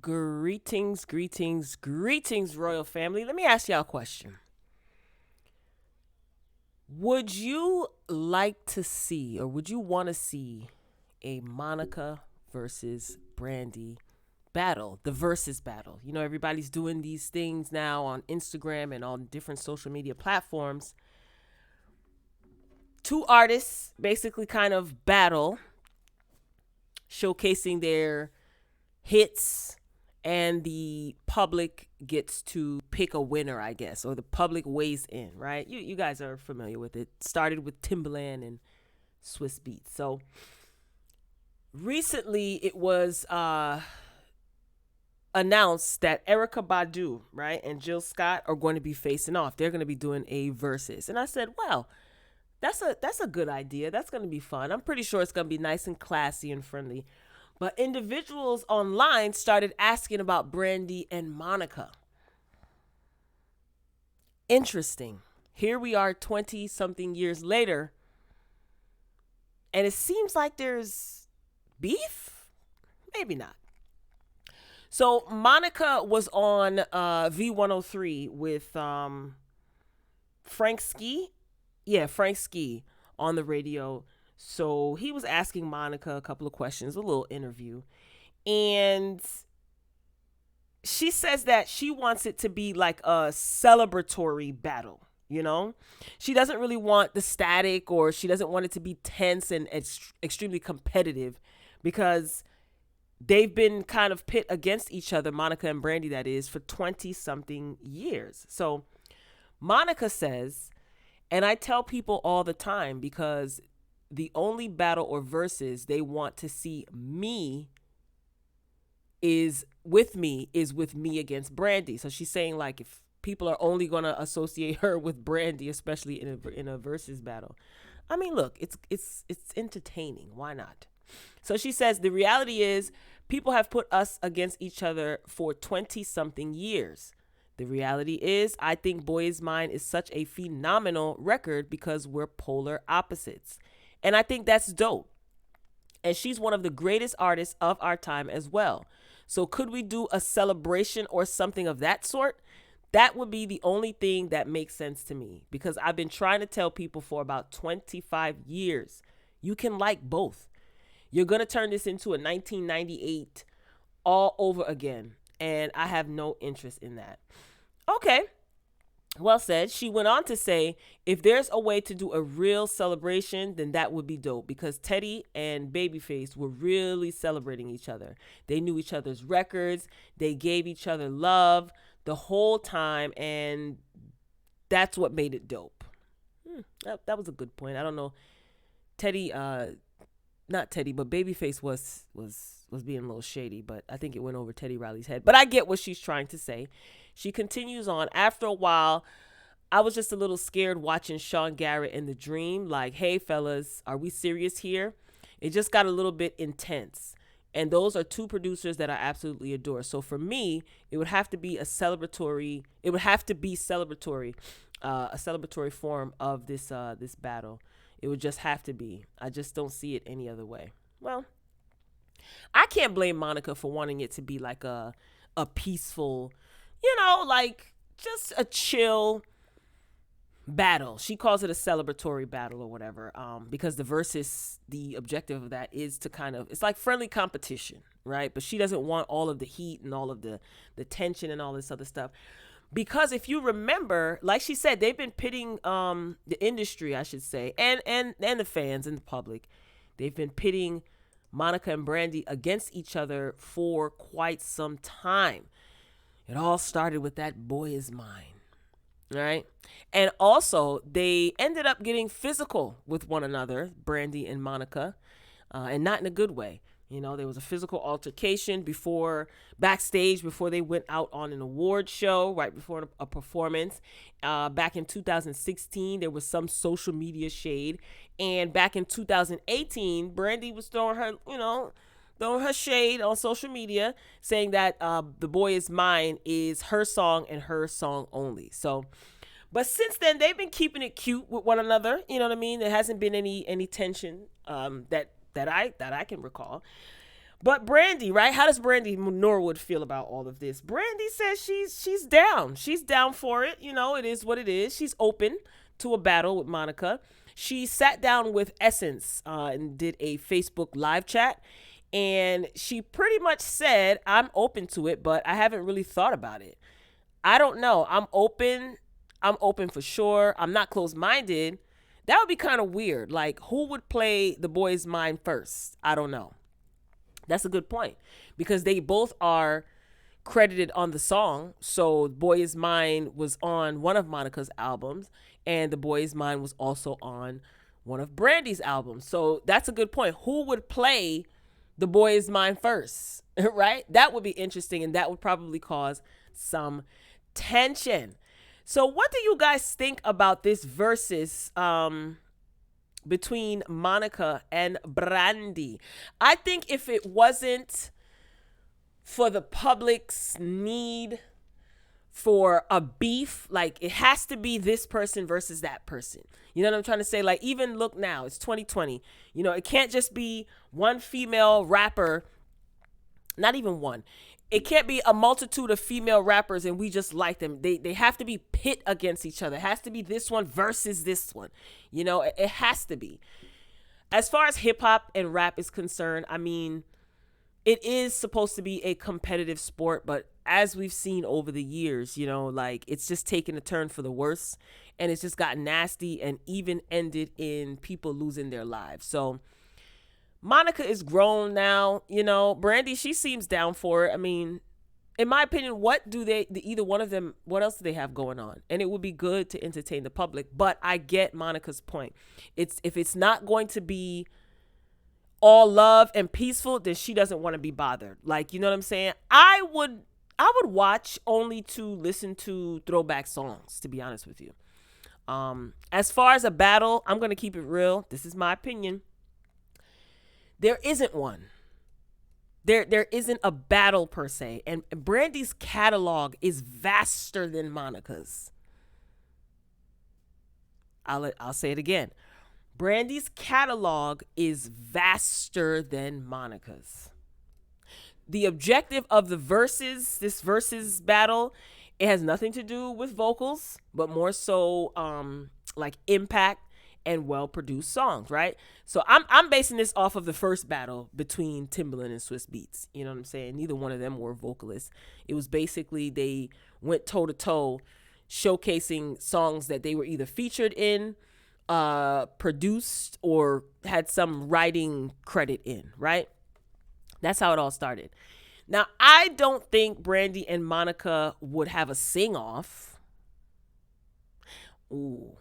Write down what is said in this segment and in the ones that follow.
Greetings, greetings, greetings, royal family. Let me ask y'all a question. Would you like to see, or would you want to see, a Monica versus Brandy battle, the versus battle? You know, everybody's doing these things now on Instagram and on different social media platforms. Two artists basically kind of battle, showcasing their hits, and the public gets to pick a winner, I guess, or the public weighs in, right? You guys are familiar with it. Started with Timbaland and Swiss Beats. So recently it was announced that Erica Badu, right, and Jill Scott are going to be facing off. They're going to be doing a versus. And I said, well, that's a good idea. That's going to be fun. I'm pretty sure it's going to be nice and classy and friendly. But individuals online started asking about Brandy and Monica. Interesting. Here we are 20 something years later, and it seems like there's beef? Maybe not. So Monica was on V103 with Frank Ski. Yeah, Frank Ski on the radio. So he was asking Monica a couple of questions, a little interview. And she says that she wants it to be like a celebratory battle, you know? She doesn't really want the static, or she doesn't want it to be tense and extremely competitive, because they've been kind of pit against each other, Monica and Brandy, that is, for 20 something years. So Monica says, and I tell people all the time, because the only battle or verses they want to see is with me against Brandy. So she's saying, like, if people are only going to associate her with Brandy, especially in a versus battle. I mean, look, it's entertaining. Why not? So she says the reality is people have put us against each other for 20 something years. The reality is I think Boy Is Mine is such a phenomenal record because we're polar opposites. And I think that's dope. And she's one of the greatest artists of our time as well. So could we do a celebration or something of that sort? That would be the only thing that makes sense to me, because I've been trying to tell people for about 25 years, you can like both. You're going to turn this into a 1998 all over again. And I have no interest in that. Okay. Well said. She went on to say, if there's a way to do a real celebration, then that would be dope, because Teddy and Babyface were really celebrating each other. They knew each other's records. They gave each other love the whole time, and that's what made it dope. That was a good point. I don't know. Teddy, not Teddy, but Babyface was being a little shady, but I think it went over Teddy Riley's head. But I get what she's trying to say. She continues on. After a while, I was just a little scared watching Sean Garrett in The Dream. Like, hey, fellas, are we serious here? It just got a little bit intense. And those are two producers that I absolutely adore. So for me, it would have to be a celebratory. It would have to be celebratory, a celebratory form of this battle. It would just have to be. I just don't see it any other way. Well, I can't blame Monica for wanting it to be like a peaceful, like just a chill battle. She calls it a celebratory battle or whatever, because the objective of that is to kind of, it's like friendly competition, right? But she doesn't want all of the heat and all of the tension and all this other stuff. Because if you remember, like she said, they've been pitting the industry, I should say, and the fans and the public. They've been pitting Monica and Brandy against each other for quite some time. It all started with that Boy Is Mine, right? And also, they ended up getting physical with one another, Brandy and Monica, and not in a good way. There was a physical altercation backstage before they went out on an award show, right before a performance. Back in 2016, there was some social media shade. And back in 2018, Brandy was throwing her shade on social media, saying that The Boy Is Mine is her song and her song only. So, but since then, they've been keeping it cute with one another. You know what I mean? There hasn't been any tension that I can recall. But Brandy, right? How does Brandy Norwood feel about all of this? Brandy says she's down. She's down for it. You know, it is what it is. She's open to a battle with Monica. She sat down with Essence and did a Facebook live chat. And she pretty much said, I'm open to it, but I haven't really thought about it. I don't know. I'm open. I'm open for sure. I'm not closed minded. That would be kind of weird. Like, who would play the boy's mind first? I don't know. That's a good point because they both are credited on the song. So Boy Is Mine was on one of Monica's albums and The Boy Is Mine was also on one of Brandy's albums. So that's a good point. Who would play The Boy Is Mine first, right? That would be interesting and that would probably cause some tension. So what do you guys think about this versus between Monica and Brandy? I think if it wasn't for the public's need for a beef, like it has to be this person versus that person. You know what I'm trying to say? Like, even look now, it's 2020. You know, it can't just be one female rapper, not even one. It can't be a multitude of female rappers and we just like them. They have to be pit against each other. It has to be this one versus this one. You know, it has to be. As far as hip hop and rap is concerned, I mean, it is supposed to be a competitive sport, but as we've seen over the years, you know, like it's just taken a turn for the worse and it's just gotten nasty and even ended in people losing their lives. So Monica is grown now, you know. Brandy, she seems down for it. I mean, in my opinion, what do either one of them, what else do they have going on? And it would be good to entertain the public. But I get Monica's point. If it's not going to be all love and peaceful, then she doesn't want to be bothered. Like, you know what I'm saying? I would watch only to listen to throwback songs, to be honest with you. As far as a battle, I'm going to keep it real. This is my opinion. There isn't one. There isn't a battle per se. And Brandy's catalog is vaster than Monica's. I'll say it again. Brandy's catalog is vaster than Monica's. The objective of this versus battle, it has nothing to do with vocals, but more so like impact and well-produced songs, right? So I'm basing this off of the first battle between Timbaland and Swiss Beats. You know what I'm saying? Neither one of them were vocalists. It was basically they went toe-to-toe showcasing songs that they were either featured in, produced, or had some writing credit in, right? That's how it all started. Now, I don't think Brandy and Monica would have a sing-off. Ooh.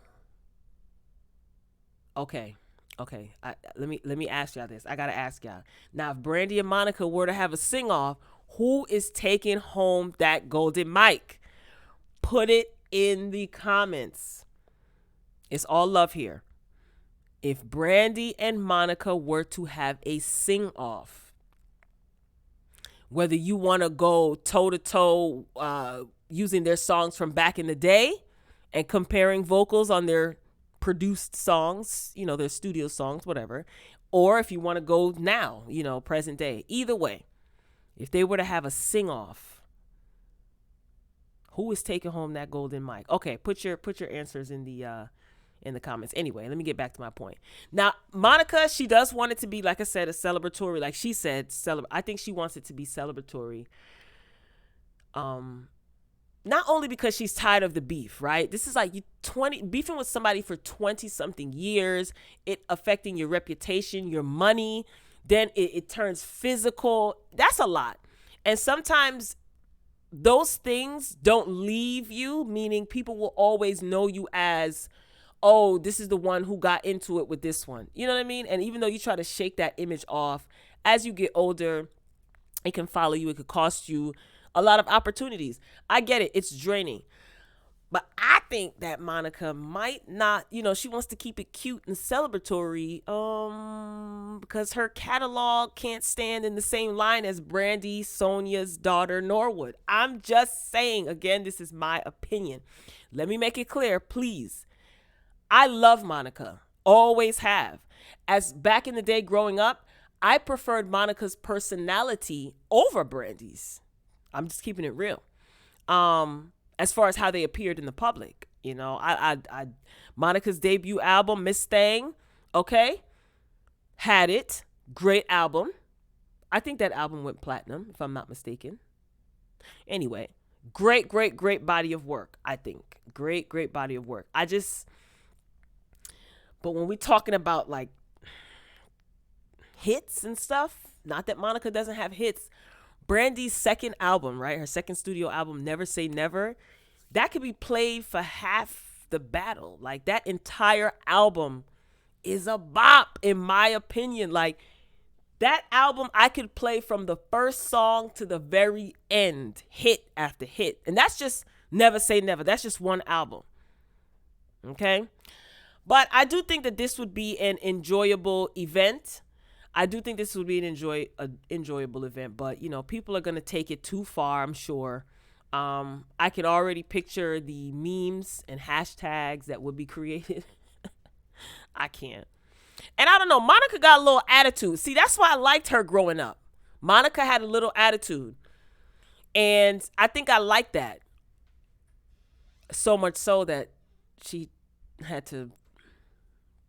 Okay. Let me ask y'all this. I gotta ask y'all. Now, if Brandy and Monica were to have a sing-off, who is taking home that golden mic? Put it in the comments. It's all love here. If Brandy and Monica were to have a sing-off, whether you want to go toe-to-toe using their songs from back in the day and comparing vocals on their produced songs, you know, their studio songs, whatever, or if you want to go now, you know, present day. Either way, if they were to have a sing-off, who is taking home that golden mic? Okay, put your answers in the comments. Anyway, let me get back to my point. Now, Monica, she does want it to be, like I said, a celebratory, like she said, I think she wants it to be celebratory. Not only because she's tired of the beef, right? This is like beefing with somebody for 20-something years, it affecting your reputation, your money, then it turns physical. That's a lot. And sometimes those things don't leave you, meaning people will always know you as, oh, this is the one who got into it with this one. You know what I mean? And even though you try to shake that image off, as you get older, it can follow you. It could cost you a lot of opportunities. I get it. It's draining. But I think that Monica might not, you know, she wants to keep it cute and celebratory because her catalog can't stand in the same line as Brandy, Sonia's daughter, Norwood. I'm just saying, again, this is my opinion. Let me make it clear, please. I love Monica. Always have. As back in the day growing up, I preferred Monica's personality over Brandy's. I'm just keeping it real. As far as how they appeared in the public, Monica's debut album, Miss Thang, okay, had it. Great album. I think that album went platinum, if I'm not mistaken. Anyway, great body of work, I think. Great body of work. But when we're talking about like hits and stuff, not that Monica doesn't have hits, Brandy's second album, right? Her second studio album, Never Say Never, that could be played for half the battle. Like, that entire album is a bop, in my opinion. Like, that album I could play from the first song to the very end, hit after hit. And that's just Never Say Never. That's just one album. Okay? But I do think that this would be an enjoyable event. I do think this would be an enjoyable event, but people are gonna take it too far, I'm sure. I can already picture the memes and hashtags that would be created. I can't. And I don't know, Monica got a little attitude. See, that's why I liked her growing up. Monica had a little attitude, and I think I liked that. So much so that she had to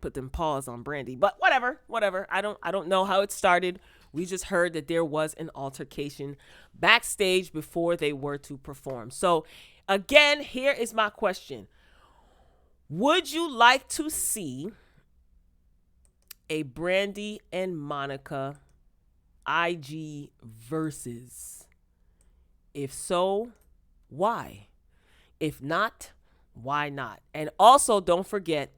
put them paws on Brandy. But whatever. I don't know how it started. We just heard that there was an altercation backstage before they were to perform. So again, here is my question. Would you like to see a Brandy and Monica IG versus? If so, why? If not, why not? And also, don't forget,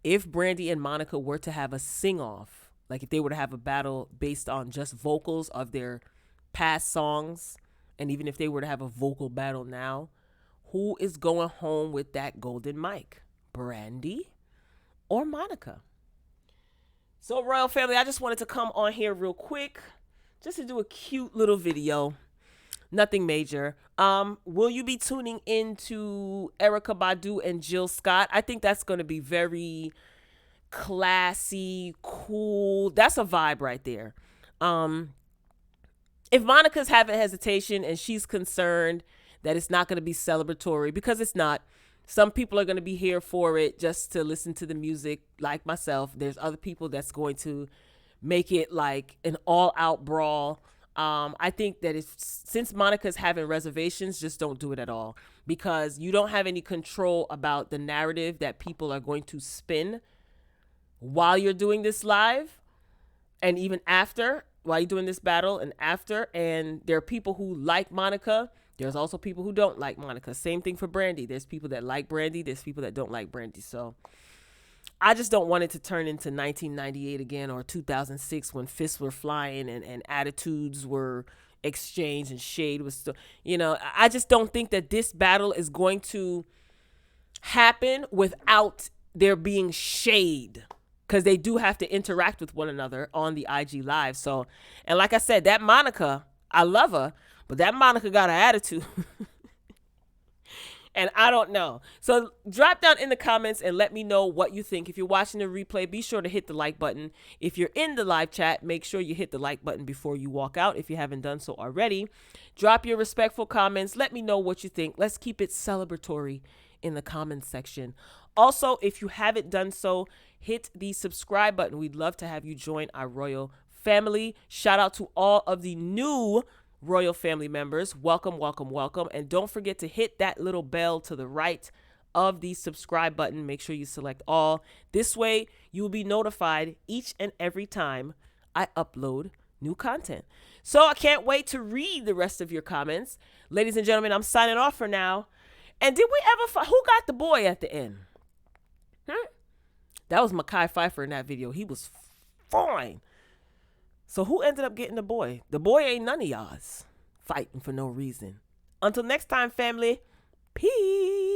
if Brandy and Monica were to have a sing-off, like if they were to have a battle based on just vocals of their past songs, and even if they were to have a vocal battle now, who is going home with that golden mic? Brandy or Monica? So, Royal Family, I just wanted to come on here real quick just to do a cute little video. Nothing major. Will you be tuning into Erykah Badu and Jill Scott? I think that's going to be very classy, cool. That's a vibe right there. If Monica's having hesitation and she's concerned that it's not going to be celebratory, because it's not. Some people are going to be here for it just to listen to the music, like myself. There's other people that's going to make it like an all-out brawl. I think that since Monica's having reservations, just don't do it at all, because you don't have any control about the narrative that people are going to spin while you're doing this live, and even after, while you're doing this battle and after. And there are people who like Monica. There's also people who don't like Monica. Same thing for Brandy. There's people that like Brandy. There's people that don't like Brandy. So I just don't want it to turn into 1998 again, or 2006, when fists were flying and attitudes were exchanged and shade was still, I just don't think that this battle is going to happen without there being shade, because they do have to interact with one another on the IG Live. So, and like I said, that Monica, I love her, but that Monica got an attitude. And I don't know. So drop down in the comments and let me know what you think. If you're watching the replay, be sure to hit the like button. If you're in the live chat, make sure you hit the like button before you walk out, if you haven't done so already. Drop your respectful comments. Let me know what you think. Let's keep it celebratory in the comments section. Also, if you haven't done so, hit the subscribe button. We'd love to have you join our royal family. Shout out to all of the new royal family members. Welcome. And don't forget to hit that little bell to the right of the subscribe button. Make sure you select all. This way you will be notified each and every time I upload new content. So I can't wait to read the rest of your comments. Ladies and gentlemen, I'm signing off for now. And did we ever who got the boy at the end? That was Mekhi Phifer in that video. He was fine. So who ended up getting the boy? The boy ain't none of y'all's fighting for no reason. Until next time, family. Peace.